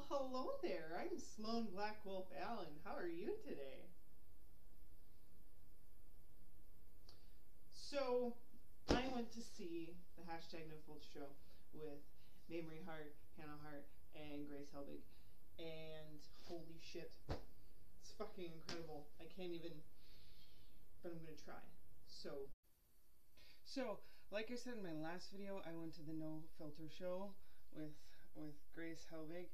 Well, hello there. I'm Sloan Black Wolf Allen. How are you today? So, I went to see the hashtag nofiltershow with Mamrie, Hart, Hart, and Grace Helbig. And holy shit, it's fucking incredible. I can't even, but I'm gonna try. So, like I said in my last video, I went to the No Filter Show with Grace Helbig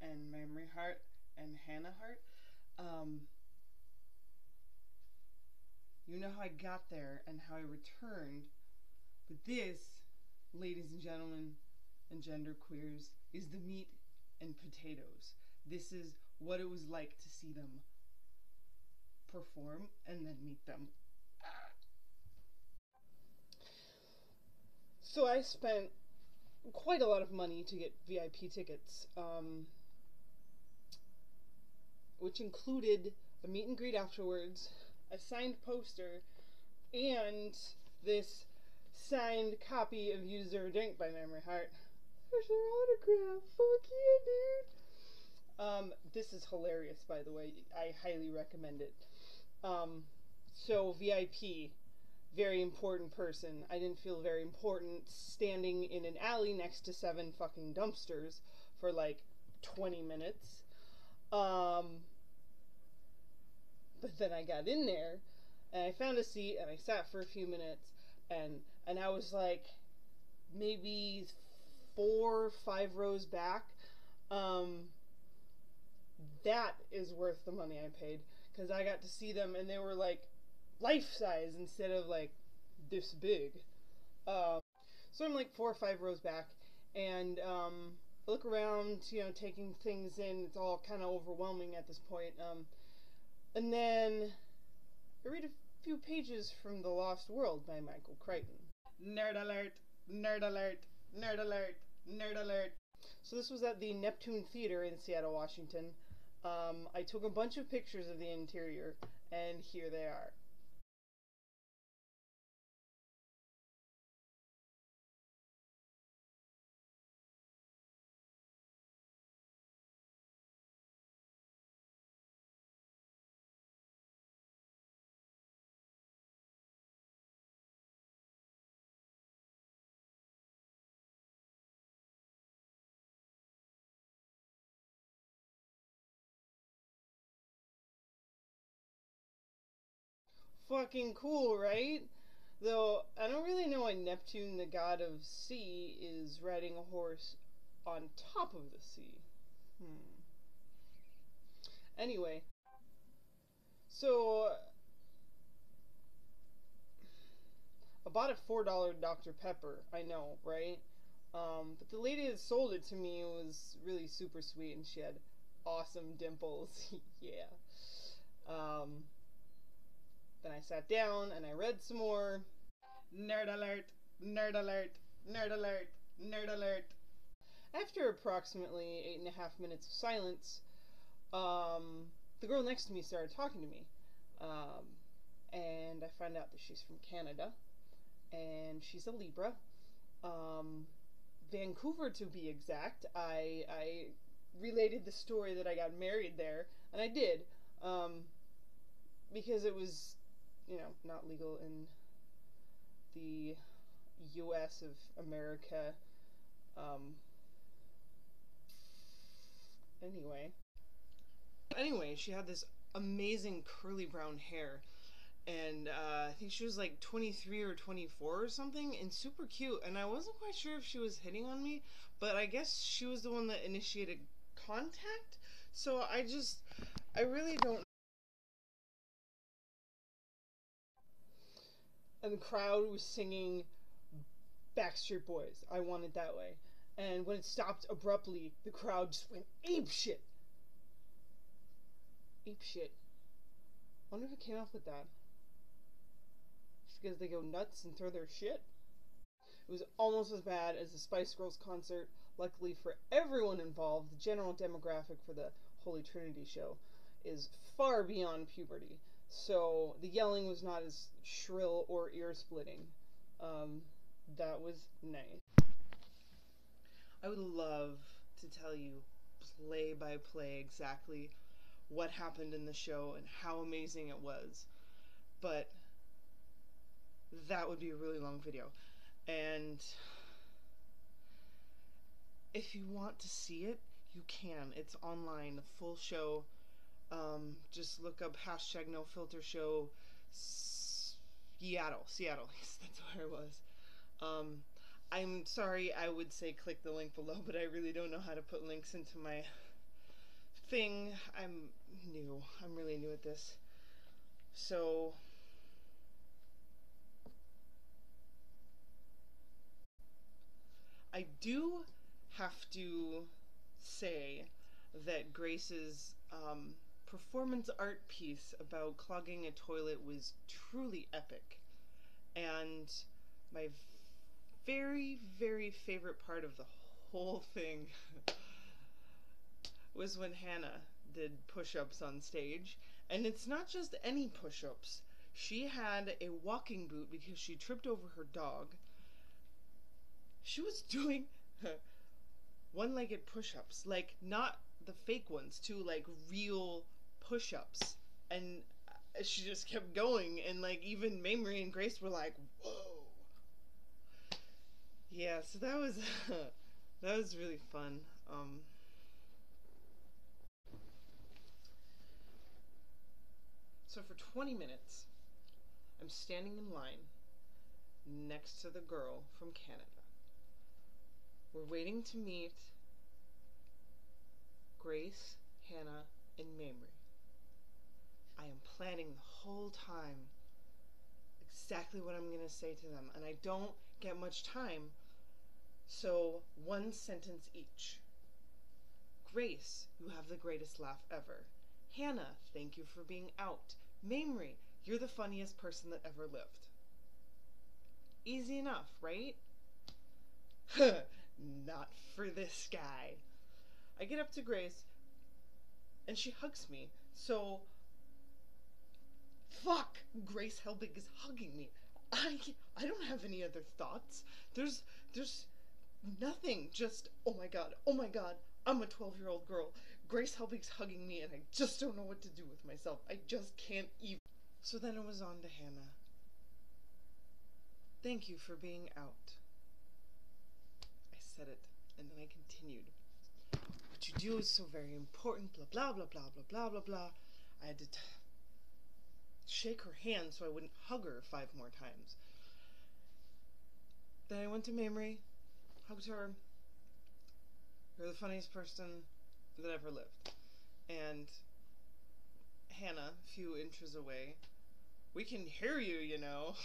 and Mamrie Hart and Hart. You know how I got there and how I returned, but this, ladies and gentlemen and genderqueers, is the meat and potatoes. This is what it was like to see them perform and then meet them. So I spent quite a lot of money to get VIP tickets, which included a meet and greet afterwards, a signed poster, and this signed copy of Use Their Drink by Mamrie Hart. There's their autograph. Fuck yeah, dude. This is hilarious, by the way. I highly recommend it. So VIP, very important person. I didn't feel very important standing in an alley next to 7 fucking dumpsters for like 20 minutes. But then I got in there and I found a seat and I sat for a few minutes and I was like maybe 4 or 5 rows back. That is worth the money I paid, because I got to see them and they were like life size instead of like this big. So I'm like 4 or 5 rows back and I look around, you know, taking things in. It's all kind of overwhelming at this point. And then I read a few pages from The Lost World by Michael Crichton. Nerd alert, nerd alert, nerd alert, nerd alert. So this was at the Neptune Theater in Seattle, Washington. I took a bunch of pictures of the interior, and here they are. Fucking cool, right? Though I don't really know why Neptune, the god of sea, is riding a horse on top of the sea. Anyway, so I bought a $4 Dr. Pepper. I know, right? But the lady that sold it to me was really super sweet, and she had awesome dimples. Yeah. Then I sat down and I read some more. Nerd alert, nerd alert, nerd alert, nerd alert. After approximately 8.5 minutes of silence, the girl next to me started talking to me. And I found out that she's from Canada, and she's a Libra. Vancouver, to be exact. I related the story that I got married there, and I did, because it was, you know, not legal in the U.S. of America. Anyway, she had this amazing curly brown hair, and I think she was like 23 or 24 or something, and super cute. And I wasn't quite sure if she was hitting on me, but I guess she was the one that initiated contact. So I really don't. And the crowd was singing Backstreet Boys, I Want It That Way. And when it stopped abruptly, the crowd just went ape shit. Ape shit. I wonder who came up with that. Just because they go nuts and throw their shit? It was almost as bad as the Spice Girls concert. Luckily for everyone involved, the general demographic for the Holy Trinity show is far beyond puberty. So the yelling was not as shrill or ear-splitting. That was nice. I would love to tell you play by play exactly what happened in the show and how amazing it was, but that would be a really long video. And if you want to see it, you can. It's online, the full show. Just look up hashtag nofiltershow Seattle. Yes, that's where it was. I'm sorry, I would say click the link below, but I really don't know how to put links into my thing. I'm new. I'm really new at this. So I do have to say that Grace's performance art piece about clogging a toilet was truly epic. And my very, very favorite part of the whole thing was when Hannah did push-ups on stage. And it's not just any push-ups. She had a walking boot because she tripped over her dog. She was doing one-legged push-ups, like not the fake ones, too, like real push-ups. And she just kept going, and like even Mamrie and Grace were like, whoa. Yeah, so that was that was really fun. So for 20 minutes, I'm standing in line next to the girl from Canada. We're waiting to meet Grace, Hannah, and Mamrie. I am planning the whole time exactly what I'm going to say to them, and I don't get much time, so one sentence each. Grace, you have the greatest laugh ever. Hannah, thank you for being out. Mamrie, you're the funniest person that ever lived. Easy enough, right? Not for this guy. I get up to Grace, and she hugs me. So, fuck! Grace Helbig is hugging me. I don't have any other thoughts. There's nothing. Just, oh my god, I'm a 12-year-old girl. Grace Helbig's hugging me, and I just don't know what to do with myself. I just can't even. So then it was on to Hannah. Thank you for being out. I said it, and then I continued. What you do is so very important, blah, blah, blah, blah, blah, blah, blah, blah. I had to shake her hand so I wouldn't hug her 5 more times. Then I went to Mamrie, hugged her. You're the funniest person that ever lived. And Hannah, a few inches away, we can hear you, you know.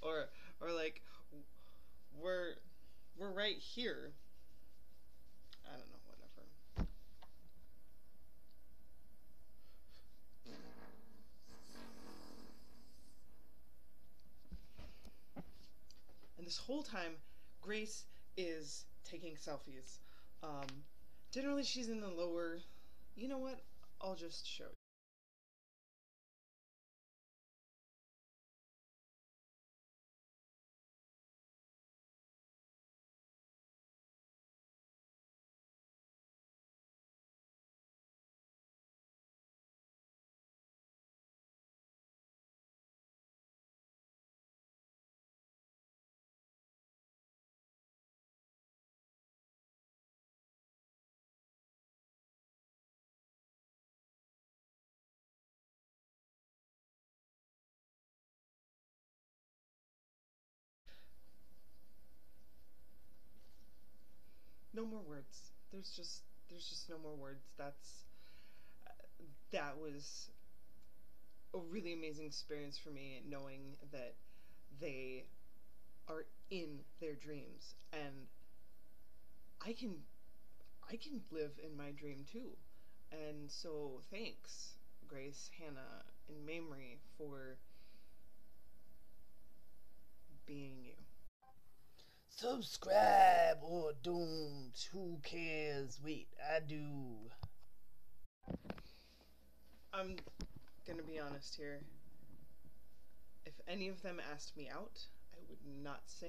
or like, we're right here. I don't know, whatever. And this whole time, Grace is taking selfies. Generally she's in the lower, you know what, I'll just show you. No more words. There's just no more words. That was a really amazing experience for me, knowing that they are in their dreams, and I can live in my dream too. And so thanks, Grace, Hannah, and Mamrie, for being you. Subscribe or don't. Who cares? Wait, I do. I'm gonna be honest here. If any of them asked me out, I would not say